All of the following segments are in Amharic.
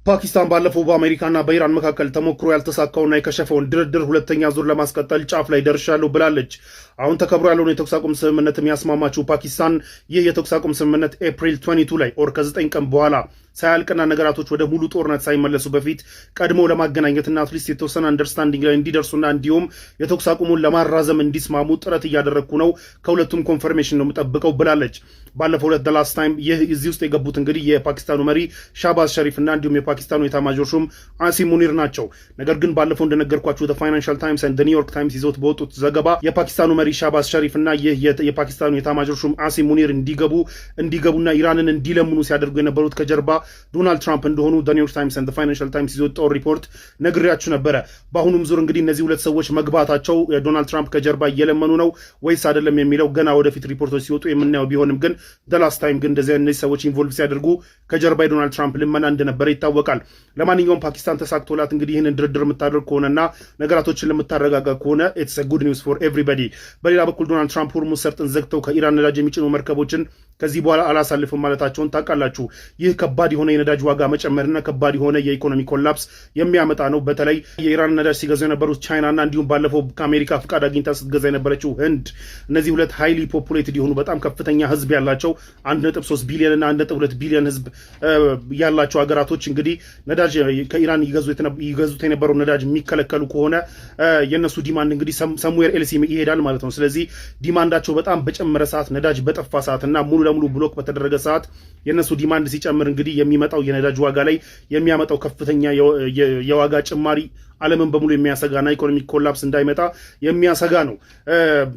ፓኪስታን ባለፈው በአሜሪካና በኢራን መካከል ተሞክሮ ያልተሳካውና የከሸፈውን ድርድር ሁለተኛ ዙር ለማስቀጠል ጫፍ ላይ ደርሻለሁ ብላለች። አሁን ተከብሮ ያለውን የተኩስ አቁም ስምምነት የሚያስማማችው ፓኪስታን ይህ የተኩስ አቁም ስምምነት ኤፕሪል 22 ላይ ከ9 ቀን በኋላ ሳያልቅና ነገራቶች ወደ ሙሉ ጦርነት ሳይመለሱ በፊት ቀድሞ ለማገናኘትና አትሊስት የተወሰነ አንደርስታንዲንግ ላይ እንዲደርሱና እንዲሁም የተኩስ አቁሙን ለማራዘም እንዲስማሙ ጥረት እያደረግኩ ነው፣ ከሁለቱም ኮንፈርሜሽን ነው የምጠብቀው ብላለች። ባለፈው ዕለት ላስት ታይም እዚህ ውስጥ የገቡት እንግዲህ የፓኪስታኑ መሪ ሻህባዝ ሸሪፍ እና እንዲሁም የፓኪስታኑ ኤታማዦር ሹም አሲም ሙኒር ናቸው። ነገር ግን ባለፈው እንደነገርኳችሁ ፋይናንሻል ታይምስ እና ኒውዮርክ ታይምስ ይዘውት በወጡት ዘገባ የፓኪስታኑ መሪ ሻህባዝ ሸሪፍ እና የፓኪስታኑ ኤታማዦር ሹም አሲም ሙኒር እንዲገቡና ኢራንን እንዲለምኑ ሲያደርጉ የነበሩት ከጀርባ ዶናልድ ትራምፕ እንደሆኑ ኒውዮርክ ታይምስ እና ፋይናንሻል ታይምስ ይዘውት ሪፖርት ነግሬያችሁ ነበረ። በአሁኑም ዙር እንግዲህ እነዚህ ሁለት ሰዎች መግባታቸው ዶናልድ ትራምፕ ከጀርባ እየለመኑ ነው ወይስ አይደለም የሚለው ገና ወደፊት ሪፖርቶች ሲወጡ የምናየው ቢሆንም ግን ላስት ታይም ግን እነዚህ ሰዎች ኢንቮልቭ ሲያደርጉ ከጀርባ የዶናልድ ትራምፕ ልመና እንደነበረ ይታወቃል። ለማንኛውም ፓኪስታን ተሳክቶላት እንግዲህ ይህንን ድርድር የምታደርግ ከሆነና ነገራቶችን ለምታረጋጋ ከሆነ ኢትስ ጉድ ኒውስ ፎር ኤቭሪባዲ። በሌላ በኩል ዶናልድ ትራምፕ ሆርሙዝ ሰርጥን ዘግተው ከኢራን ነዳጅ የሚጭኑ መርከቦችን ከዚህ በኋላ አላሳልፍም ማለታቸውን ታውቃላችሁ። ይህ ከባድ የሆነ የነዳጅ ዋጋ መጨመርና ከባድ የሆነ የኢኮኖሚ ኮላፕስ የሚያመጣ ነው። በተለይ የኢራን ነዳጅ ሲገዙ የነበሩት ቻይናና እንዲሁም ባለፈው ከአሜሪካ ፍቃድ አግኝታ ስትገዛ የነበረችው ህንድ፣ እነዚህ ሁለት ሃይሊ ፖፑሌትድ የሆኑ በጣም ከፍተኛ ህዝብ ያላቸው 1.3 ቢሊዮን እና 1.2 ቢሊዮን ህዝብ ያላቸው ሀገራቶች እንግዲህ ነዳጅ ከኢራን ይገዙት የነበረው ነዳጅ የሚከለከሉ ከሆነ የነሱ ዲማንድ እንግዲህ ሰምዌር ኤልሲ ይሄዳል ማለት ነው። ስለዚህ ዲማንዳቸው በጣም በጨመረ ሰዓት፣ ነዳጅ በጠፋ ሰዓት እና ሙሉ ለሙሉ ብሎክ በተደረገ ሰዓት የነሱ ዲማንድ ሲጨምር እንግዲህ የሚመጣው የነዳጅ ዋጋ ላይ የሚያመጣው ከፍተኛ የዋጋ ጭማሪ ዓለምን በሙሉ የሚያሰጋና ኢኮኖሚክ ኮላፕስ እንዳይመጣ የሚያሰጋ ነው።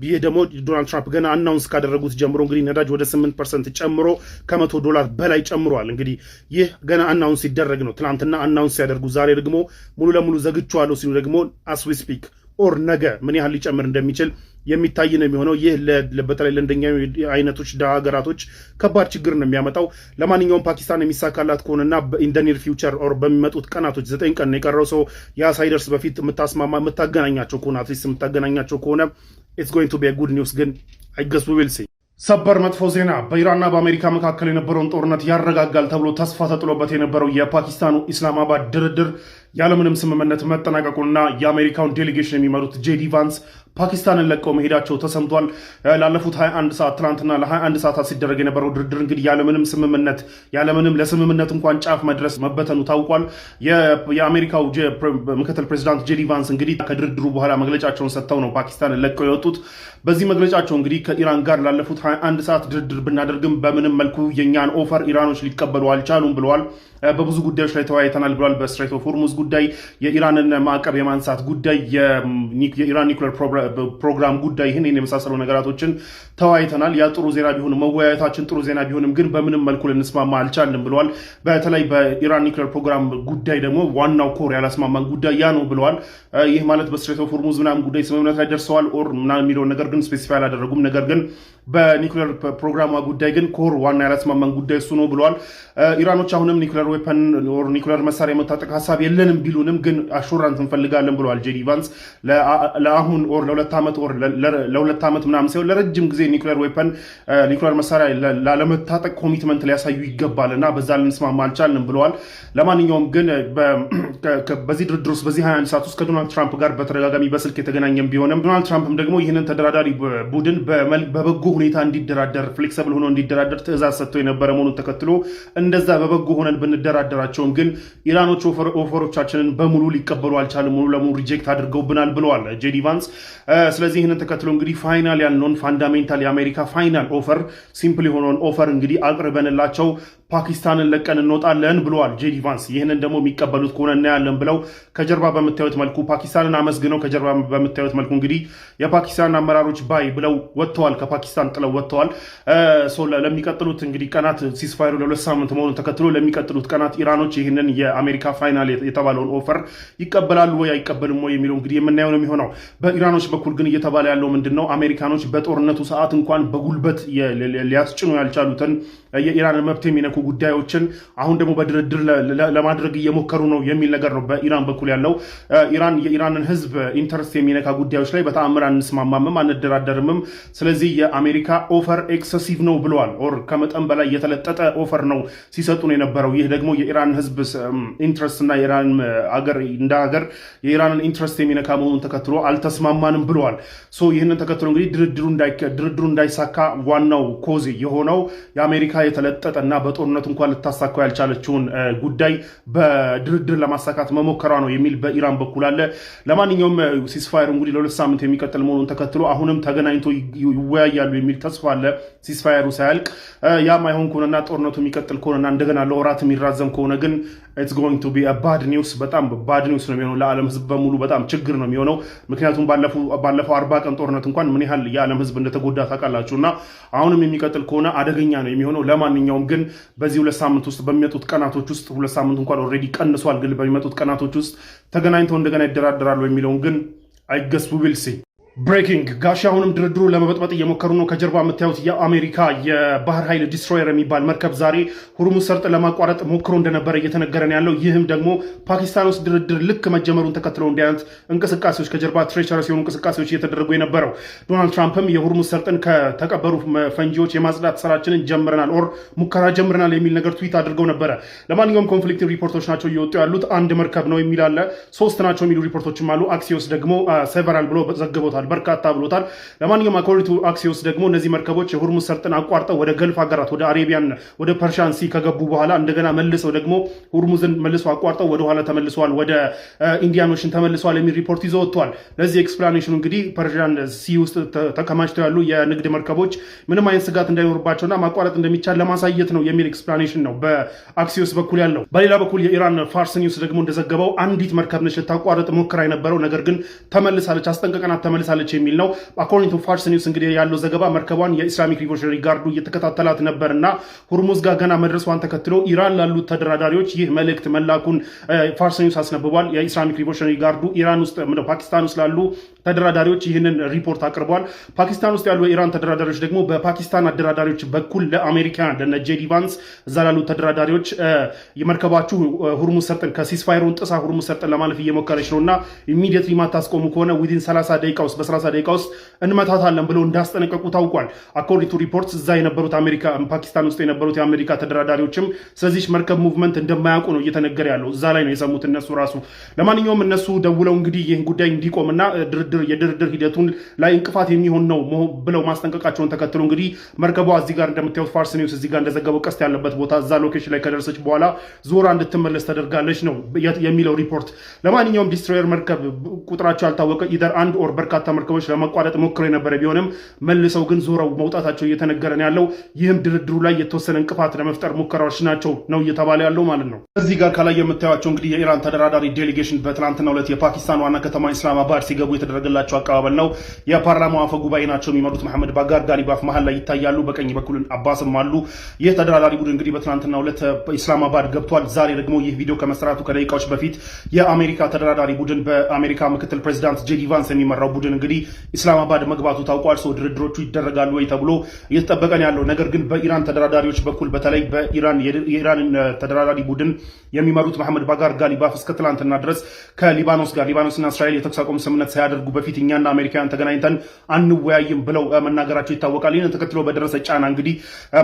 ይህ ደግሞ ዶናልድ ትራምፕ ገና አናውንስ ካደረጉት ጀምሮ እንግዲህ ነዳጅ ወደ 8% ጨምሮ $100 በላይ ጨምሯል። እንግዲህ ይህ ገና አናውንስ ሲደረግ ነው። ትናንትና አናውንስ ሲያደርጉ ዛሬ ደግሞ ሙሉ ለሙሉ ዘግቼዋለሁ ሲሉ ደግሞ አስ ዊ ስፒክ ኦር ነገ ምን ያህል ሊጨምር እንደሚችል የሚታይ ነው የሚሆነው። ይህ በተለይ ለእንደኛ አይነቶች ደሃ ሀገራቶች ከባድ ችግር ነው የሚያመጣው። ለማንኛውም ፓኪስታን የሚሳካላት ከሆነና ኢንደኒር ፊውቸር ኦር በሚመጡት ቀናቶች 9 ቀን ነው የቀረው ሰው ያ ሳይደርስ በፊት የምታገናኛቸው ከሆነ አትሊስት የምታገናኛቸው ከሆነ ኢትስ ጎይንግ ቱ ቢ ጉድ ኒውስ። ግን አይ ገስ ዊ ዊል ሲ። ሰበር መጥፎ ዜና! በኢራንና በአሜሪካ መካከል የነበረውን ጦርነት ያረጋጋል ተብሎ ተስፋ ተጥሎበት የነበረው የፓኪስታኑ ኢስላማባድ ድርድር ያለምንም ስምምነት መጠናቀቁና የአሜሪካውን ዴሌጌሽን የሚመሩት ጄዲ ቫንስ ፓኪስታንን ለቀው መሄዳቸው ተሰምቷል። ላለፉት 21 ሰዓት ትናንትና ለ21 ሰዓታት ሲደረግ የነበረው ድርድር እንግዲህ ያለምንም ስምምነት ለስምምነት እንኳን ጫፍ መድረስ መበተኑ ታውቋል። የአሜሪካው ምክትል ፕሬዚዳንት ጄዲ ቫንስ እንግዲህ ከድርድሩ በኋላ መግለጫቸውን ሰጥተው ነው ፓኪስታንን ለቀው የወጡት። በዚህ መግለጫቸው እንግዲህ ከኢራን ጋር ላለፉት 21 ሰዓት ድርድር ብናደርግም በምንም መልኩ የኛን ኦፈር ኢራኖች ሊቀበሉ አልቻሉም ብለዋል። በብዙ ጉዳዮች ላይ ተወያይተናል ብለዋል። በስትሬት ኦፍ ሆርሙዝ ጉዳይ፣ የኢራንን ማዕቀብ የማንሳት ጉዳይ፣ የኢራን ኒውክሌር ፕሮግራም ጉዳይ፣ ይህን የመሳሰሉ ነገራቶችን ተወያይተናል። ያ ጥሩ ዜና ቢሆንም መወያየታችን ጥሩ ዜና ቢሆንም ግን በምንም መልኩ ልንስማማ አልቻልንም ብለዋል። በተለይ በኢራን ኒውክሌር ፕሮግራም ጉዳይ ደግሞ ዋናው ኮር ያላስማማን ጉዳይ ያ ነው ብለዋል። ይህ ማለት በስትሬት ኦፍ ሆርሙዝ ምናምን ጉዳይ ስምምነት ላይ ደርሰዋል ኦር ምናምን የሚለውን ነገር ግን ስፔሲፋይ አላደረጉም። ነገር ግን በኒውክሌር ፕሮግራሟ ጉዳይ ግን ኮር ዋና ያላስማማን ጉዳይ እሱ ነው ብለዋል። ኢራኖች አሁንም ኒውክሌር ዌፐን ኦር ኒውክሌር መሳሪያ የመታጠቅ ሀሳብ የለንም ቢሉንም ግን አሹራንስ እንፈልጋለን ብለዋል ጄዲ ቫንስ። ለአሁን ኦር ለሁለት ዓመት ምናምን ሳይሆን ለረጅም ጊዜ ኒውክሌር ዌፐን ኒውክሌር መሳሪያ ላለመታጠቅ ኮሚትመንት ሊያሳዩ ይገባል እና በዛ ልንስማማ አልቻልንም ብለዋል። ለማንኛውም ግን በዚህ ድርድር ውስጥ በዚህ 21 ሰዓት ውስጥ ከዶናልድ ትራምፕ ጋር በተደጋጋሚ በስልክ የተገናኘም ቢሆንም ዶናልድ ትራምፕም ደግሞ ይህንን ተደራዳሪ ቡድን በበጎ ሁኔታ እንዲደራደር ፍሌክሰብል ሆኖ እንዲደራደር ትዕዛዝ ሰጥቶ የነበረ መሆኑን ተከትሎ እንደዛ በበጎ ሆነን ብንደራደራቸውም ግን ኢራኖች ኦፈሮቻችንን በሙሉ ሊቀበሉ አልቻለም፣ ሙሉ ለሙሉ ሪጀክት አድርገውብናል ብለዋል ጄዲ ቫንስ። ስለዚህ ይህንን ተከትሎ እንግዲህ ፋይናል ያልነውን ፋንዳሜንታል የአሜሪካ ፋይናል ኦፈር ሲምፕል የሆነውን ኦፈር እንግዲህ አቅርበንላቸው ፓኪስታንን ለቀን እንወጣለን ብለዋል ጄዲ ቫንስ። ይህንን ደግሞ የሚቀበሉት ከሆነ እናያለን ብለው ከጀርባ በምታዩት መልኩ ፓኪስታንን አመስግነው ከጀርባ በምታዩት መልኩ እንግዲህ የፓኪስታን አመራሮች ባይ ብለው ወጥተዋል፣ ከፓኪስታን ጥለው ወጥተዋል። ለሚቀጥሉት እንግዲህ ቀናት ሲስፋይሩ ለ2 ሳምንት መሆኑን ተከትሎ ለሚቀጥሉት ቀናት ኢራኖች ይህንን የአሜሪካ ፋይናል የተባለውን ኦፈር ይቀበላሉ ወይ አይቀበልም ወይ የሚለው እንግዲህ የምናየው ነው የሚሆነው። በኢራኖች በኩል ግን እየተባለ ያለው ምንድን ነው? አሜሪካኖች በጦርነቱ ሰዓት እንኳን በጉልበት ሊያስጭኑ ያልቻሉትን የኢራን መብት የሚነኩ ጉዳዮችን አሁን ደግሞ በድርድር ለማድረግ እየሞከሩ ነው የሚል ነገር ነው በኢራን በኩል ያለው። ኢራን የኢራንን ህዝብ ኢንተረስት የሚነካ ጉዳዮች ላይ በተአምር አንስማማምም፣ አንደራደርምም። ስለዚህ የአሜሪካ ኦፈር ኤክሰሲቭ ነው ብለዋል። ኦር ከመጠን በላይ የተለጠጠ ኦፈር ነው ሲሰጡ ነው የነበረው። ይህ ደግሞ የኢራን ህዝብ ኢንትረስት እና የኢራን አገር እንደ ሀገር የኢራንን ኢንትረስት የሚነካ መሆኑን ተከትሎ አልተስማማንም ብለዋል። ይህንን ተከትሎ እንግዲህ ድርድሩ እንዳይሳካ ዋናው ኮዝ የሆነው የአሜሪካ የተለጠጠ እና በጦርነቱ እንኳን ልታሳካው ያልቻለችውን ጉዳይ በድርድር ለማሳካት መሞከሯ ነው የሚል በኢራን በኩል አለ። ለማንኛውም ሲስፋየሩ እንግዲህ ለ2 ሳምንት የሚቀጥል መሆኑን ተከትሎ አሁንም ተገናኝቶ ይወያያሉ የሚል ተስፋ አለ። ሲስፋየሩ ሳያልቅ ያ ማይሆን ከሆነና ጦርነቱ የሚቀጥል ከሆነና እንደገና ለወራት የሚራዘም ከሆነ ግን ኢትስ ጎይንግ ቱ ቢ ባድ ኒውስ፣ በጣም ባድ ኒውስ ነው የሚሆነው ለዓለም ህዝብ በሙሉ በጣም ችግር ነው የሚሆነው። ምክንያቱም ባለፈው 40 ቀን ጦርነት እንኳን ምን ያህል የዓለም ህዝብ እንደተጎዳ ታውቃላችሁ። እና አሁንም የሚቀጥል ከሆነ አደገኛ ነው የሚሆነው። ለማንኛውም ግን በዚህ 2 ሳምንት ውስጥ በሚመጡት ቀናቶች ውስጥ 2 ሳምንት እንኳን ኦልሬዲ ቀንሷል፣ ግን በሚመጡት ቀናቶች ውስጥ ተገናኝተው እንደገና ይደራደራሉ የሚለውን ግን አይ ገስ ዊ ዊል ሲ። ብሬኪንግ ጋሻ አሁንም ድርድሩ ለመበጥበጥ እየሞከሩ ነው። ከጀርባ የምታዩት የአሜሪካ የባህር ኃይል ዲስትሮየር የሚባል መርከብ ዛሬ ሁርሙዝ ሰርጥ ለማቋረጥ ሞክሮ እንደነበረ እየተነገረን ያለው። ይህም ደግሞ ፓኪስታን ውስጥ ድርድር ልክ መጀመሩን ተከትለው እንዲህ አይነት እንቅስቃሴዎች ከጀርባ ትሬቸረስ የሆኑ እንቅስቃሴዎች እየተደረጉ የነበረው። ዶናልድ ትራምፕም የሁርሙዝ ሰርጥን ከተቀበሩ ፈንጂዎች የማጽዳት ስራችንን ጀምረናል ኦር ሙከራ ጀምረናል የሚል ነገር ትዊት አድርገው ነበረ። ለማንኛውም ኮንፍሊክቲቭ ሪፖርቶች ናቸው እየወጡ ያሉት። አንድ መርከብ ነው የሚል አለ፣ 3 ናቸው የሚሉ ሪፖርቶችም አሉ። አክሲዮስ ደግሞ ሴቨራል ብሎ ዘግቦታል፣ በርካታ ብሎታል። ለማንኛውም አኮርዲንግ ቱ አክሲዮስ ደግሞ እነዚህ መርከቦች የሁርሙዝ ሰርጥን አቋርጠው ወደ ገልፍ ሀገራት ወደ አሬቢያን ወደ ፐርሺያን ሲ ከገቡ በኋላ እንደገና መልሰው ደግሞ ሁርሙዝን መልሰው አቋርጠው ወደ ኋላ ተመልሰዋል፣ ወደ ኢንዲያን ኦሽን ተመልሰዋል የሚል ሪፖርት ይዘው ወጥቷል። ለዚህ ኤክስፕላኔሽኑ እንግዲህ ፐርሺያን ሲ ውስጥ ተከማችተው ያሉ የንግድ መርከቦች ምንም አይነት ስጋት እንዳይኖርባቸውና ማቋረጥ እንደሚቻል ለማሳየት ነው የሚል ኤክስፕላኔሽን ነው በአክሲዮስ በኩል ያለው። በሌላ በኩል የኢራን ፋርስ ኒውስ ደግሞ እንደዘገበው አንዲት መርከብ ነች ልታቋርጥ ሞክራ የነበረው ነገር ግን ተመልሳለች፣ አስጠንቀቀናት ተመልሳለች የሚል ነው። አኮርዲንግ ቱ ፋርስ ኒውስ እንግዲህ ያለው ዘገባ መርከቧን የኢስላሚክ ሪቮሉሽነሪ ጋርዱ እየተከታተላት ነበርና ሁርሙዝ ጋር ገና መድረሷን ተከትሎ ኢራን ላሉት ተደራዳሪዎች ይህ መልእክት መላኩን ፋርስ ኒውስ አስነብቧል። የኢስላሚክ ሪቮሉሽነሪ ጋርዱ ኢራን ውስጥ ፓኪስታን ውስጥ ላሉ ተደራዳሪዎች ይህንን ሪፖርት አቅርቧል። ፓኪስታን ውስጥ ያሉ የኢራን ተደራዳሪዎች ደግሞ በፓኪስታን አደራዳሪዎች በኩል ለአሜሪካ ለነ ጄዲ ቫንስ እዛ ላሉ ተደራዳሪዎች የመርከባችሁ ሁርሙዝ ሰርጥን ከሲስፋየሩን ጥሳ ሁርሙዝ ሰርጥን ለማለፍ እየሞከረች ነውና ኢሚዲየትሊ ማታስቆሙ ከሆነ ዊዚን 30 ደቂቃ ውስጥ በ30 ደቂቃ ውስጥ እንመታታለን ብለው እንዳስጠነቀቁ ታውቋል። አኮርዲንግ ቱ ሪፖርትስ እዛ የነበሩት ፓኪስታን ውስጥ የነበሩት የአሜሪካ ተደራዳሪዎችም ስለዚህ መርከብ ሙቭመንት እንደማያውቁ ነው እየተነገረ ያለው። እዛ ላይ ነው የሰሙት እነሱ ራሱ። ለማንኛውም እነሱ ደውለው እንግዲህ ይህን ጉዳይ እንዲቆምና የድርድር ሂደቱን ላይ እንቅፋት የሚሆን ነው ብለው ማስጠንቀቃቸውን ተከትሎ እንግዲህ መርከቧ እዚህ ጋር እንደምታዩት ፋርስ ኒውስ እዚህ ጋር እንደዘገበው ቀስት ያለበት ቦታ እዛ ሎኬሽን ላይ ከደረሰች በኋላ ዞራ እንድትመለስ ተደርጋለች ነው የሚለው ሪፖርት። ለማንኛውም ዲስትሮየር መርከብ ቁጥራቸው ያልታወቀ ኢደር አንድ ኦር በርካታ መርከቦች ለማቋረጥ ሞክረው የነበረ ቢሆንም መልሰው ግን ዞረው መውጣታቸው እየተነገረን ያለው። ይህም ድርድሩ ላይ የተወሰነ እንቅፋት ለመፍጠር ሙከራዎች ናቸው ነው እየተባለ ያለው ማለት ነው። እዚህ ጋር ከላይ የምታዩቸው እንግዲህ የኢራን ተደራዳሪ ዴሌጌሽን በትናንትናው ዕለት የፓኪስታን ዋና ከተማ ኢስላማባድ ሲገቡ የተደረገላቸው አቀባበል ነው። የፓርላማው አፈ ጉባኤ ናቸው የሚመሩት መሐመድ ባጋር ጋሊባፍ መሀል ላይ ይታያሉ። በቀኝ በኩል አባስም አሉ። ይህ ተደራዳሪ ቡድን እንግዲህ በትናንትናው ዕለት ኢስላማባድ ገብቷል። ዛሬ ደግሞ ይህ ቪዲዮ ከመሰራቱ ከደቂቃዎች በፊት የአሜሪካ ተደራዳሪ ቡድን በአሜሪካ ምክትል ፕሬዚዳንት ጄዲ ቫንስ የሚመራው ቡድን እንግዲህ ኢስላማባድ መግባቱ ታውቋል። ሰው ድርድሮቹ ይደረጋሉ ወይ ተብሎ እየተጠበቀን ያለው ነገር ግን በኢራን ተደራዳሪዎች በኩል በተለይ የኢራን ተደራዳሪ ቡድን የሚመሩት መሐመድ ባጋር ጋሊባፍ እስከ ትላንትና ድረስ ሊባኖስና እስራኤል የተኩስ አቁም ስምምነት ሳያደርጉ በፊት እኛና አሜሪካውያን ተገናኝተን አንወያይም ብለው መናገራቸው ይታወቃል። ይህን ተከትሎ በደረሰ ጫና እንግዲህ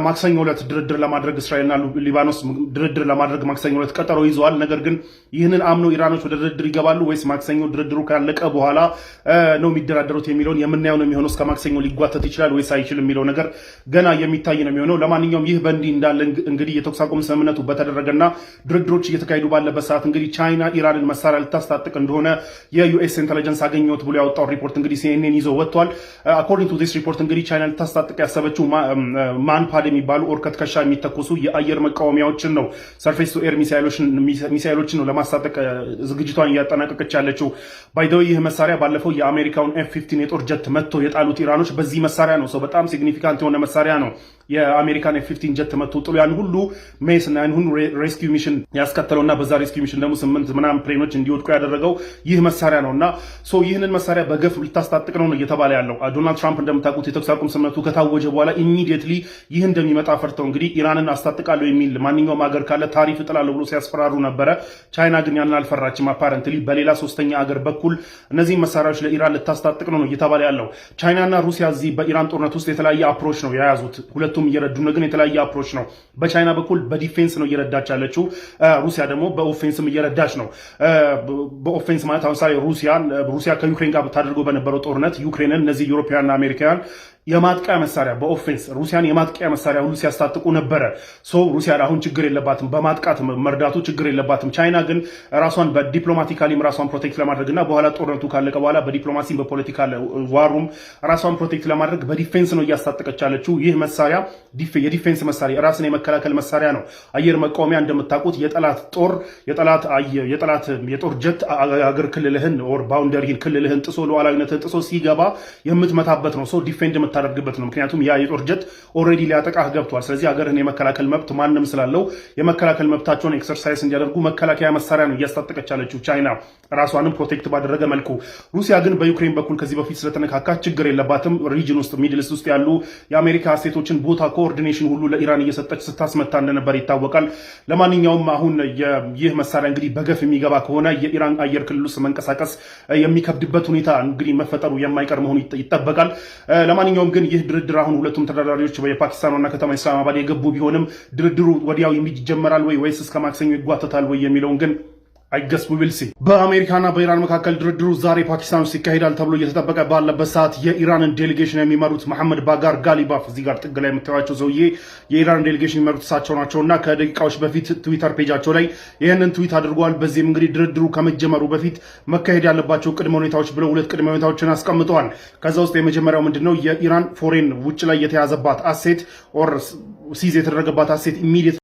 ማክሰኞ ዕለት ድርድር ለማድረግ እስራኤልና ሊባኖስ ድርድር ለማድረግ ማክሰኞ ዕለት ቀጠሮ ይዘዋል። ነገር ግን ይህንን አምነው ኢራኖች ወደ ድርድር ይገባሉ ወይስ ማክሰኞ ድርድሩ ካለቀ በኋላ ነው የሚደራደሩት የሚለውን የምናየው ነው የሚሆነው። እስከ ማክሰኞ ሊጓተት ይችላል ወይስ አይችልም የሚለው ነገር ገና የሚታይ ነው የሚሆነው። ለማንኛውም ይህ በእንዲህ እንዳለ እንግዲህ የተኩስ አቁም ስምምነቱ በተደረገና ድርድሮች እየተካሄዱ ባለበት ሰዓት እንግዲህ ቻይና ኢራንን መሳሪያ ልታስታጥቅ እንደሆነ የዩኤስ ኢንተለጀንስ አገኘሁት ብሎ ያወጣው ሪፖርት እንግዲህ ሲኤንኤን ይዞ ወጥቷል። አኮርዲንግ ቱ ዲስ ሪፖርት እንግዲህ ቻይና ልታስታጥቅ ያሰበችው ማንፓድ የሚባሉ ኦር ከትከሻ የሚተኮሱ የአየር መቃወሚያዎችን ነው። ሰርፌስ ቱ ኤር ሚሳይሎችን ነው ለማስታጠቅ ዝግጅቷን እያጠናቀቀች ያለችው። ባይደው ይህ መሳሪያ ባለፈው የአሜሪካውን F-15 የጦር ጀት መጥቶ የጣሉት ኢራኖች በዚህ መሳሪያ ነው። ሰው በጣም ሲግኒፊካንት የሆነ መሳሪያ ነው የአሜሪካን F-15 ጀት መጥቶ ጥሎ ያን ሁሉ ሜስ እና ያን ሁሉ ሬስኪው ሚሽን ያስከተለውና በዛ ሬስኪው ሚሽን ደግሞ 8 ምናምን ፕሌኖች እንዲወድቁ ያደረገው ይህ መሳሪያ ነውና ይህንን መሳሪያ በገፍ ልታስታጥቅ ነው እየተባለ ያለው። ዶናልድ ትራምፕ እንደምታውቁት የተኩስ አቁም ስምምነቱ ከታወጀ በኋላ ኢሚዲየትሊ ይህ እንደሚመጣ ፈርተው እንግዲህ ኢራንን አስታጥቃለሁ የሚል ማንኛውም ሀገር ካለ ታሪፍ እጥላለሁ ብሎ ሲያስፈራሩ ነበረ። ቻይና ግን ያንን አልፈራችም። አፓረንትሊ በሌላ ሶስተኛ ሀገር በኩል እነዚህ መሳሪያዎች ለኢራን ልታስታጥቅ ነው እየተባለ ያለው። ቻይናና ሩሲያ እዚህ በኢራን ጦርነት ውስጥ የተለያየ አፕሮች ነው የያዙት። ሁለቱም እየረዱ ነው፣ ግን የተለያየ አፕሮች ነው። በቻይና በኩል በዲፌንስ ነው እየረዳች ያለችው። ሩሲያ ደግሞ በኦፌንስም እየረዳች ነው። በኦፌንስ ማለት አሁን ሩሲያ ከዩክሬን ጋር ብታደርገው በነበረው ጦርነት ዩክሬንን እነዚህ ዩሮፒያንና አሜሪካውያን የማጥቂያ መሳሪያ በኦፌንስ ሩሲያን የማጥቂያ መሳሪያ ሁሉ ሲያስታጥቁ ነበረ። ሩሲያ አሁን ችግር የለባትም፣ በማጥቃት መርዳቱ ችግር የለባትም። ቻይና ግን ራሷን በዲፕሎማቲካሊም ራሷን ፕሮቴክት ለማድረግና በኋላ ጦርነቱ ካለቀ በኋላ በዲፕሎማሲም በፖለቲካል ዋሩም ራሷን ፕሮቴክት ለማድረግ በዲፌንስ ነው እያስታጠቀች ያለችው። ይህ መሳሪያ የዲፌንስ መሳሪያ ራስን የመከላከል መሳሪያ ነው። አየር መቃወሚያ እንደምታውቁት የጠላት ጦር የጦር ጀት አገር ክልልህን ኦር ባውንደሪህን ክልልህን ጥሶ ሉዓላዊነትህን ጥሶ ሲገባ የምትመታበት ነው። ዲፌንድ የምታደርግበት ነው። ምክንያቱም ያ የጦር ጀት ኦልሬዲ ሊያጠቃህ ገብቷል። ስለዚህ ሀገርህን የመከላከል መብት ማንም ስላለው የመከላከል መብታቸውን ኤክሰርሳይዝ እንዲያደርጉ መከላከያ መሳሪያ ነው እያስታጠቀች ያለችው ቻይና ራሷንም ፕሮቴክት ባደረገ መልኩ። ሩሲያ ግን በዩክሬን በኩል ከዚህ በፊት ስለተነካካች ችግር የለባትም። ሪጅን ውስጥ ሚድል ኢስት ውስጥ ያሉ የአሜሪካ ስቴቶችን ቦታ ኮኦርዲኔሽን ሁሉ ለኢራን እየሰጠች ስታስመታ እንደነበር ይታወቃል። ለማንኛውም አሁን ይህ መሳሪያ እንግዲህ በገፍ የሚገባ ከሆነ የኢራን አየር ክልል ውስጥ መንቀሳቀስ የሚከብድበት ሁኔታ እንግዲህ መፈጠሩ የማይቀር መሆኑ ይጠበቃል። ለማንኛውም ግን ይህ ድርድር አሁን ሁለቱም ተደራዳሪዎች የፓኪስታን ዋና ከተማ ኢስላማባድ የገቡ ቢሆንም ድርድሩ ወዲያው ይጀመራል ወይስ እስከ ማክሰኞ ይጓተታል የሚለውን ግን አይገስ ዊልሲ። በአሜሪካና በኢራን መካከል ድርድሩ ዛሬ ፓኪስታን ውስጥ ይካሄዳል ተብሎ እየተጠበቀ ባለበት ሰዓት የኢራንን ዴሌጌሽን የሚመሩት መሐመድ ባጋር ጋሊባፍ እዚህ ጋር ጥግ ላይ የምታዩቸው ሰውዬ የኢራን ዴሌጌሽን የሚመሩት እሳቸው ናቸውና ከደቂቃዎች በፊት ትዊተር ፔጃቸው ላይ ይህንን ትዊት አድርገዋል። በዚህም እንግዲህ ድርድሩ ከመጀመሩ በፊት መካሄድ ያለባቸው ቅድመ ሁኔታዎች ብለው 2 ቅድመ ሁኔታዎችን አስቀምጠዋል። ከዛ ውስጥ የመጀመሪያው ምንድነው የኢራን ፎሬን ውጭ ላይ የተያዘባት አሴት ኦር ሲዝ የተደረገባት አሴት ኢሚዲየት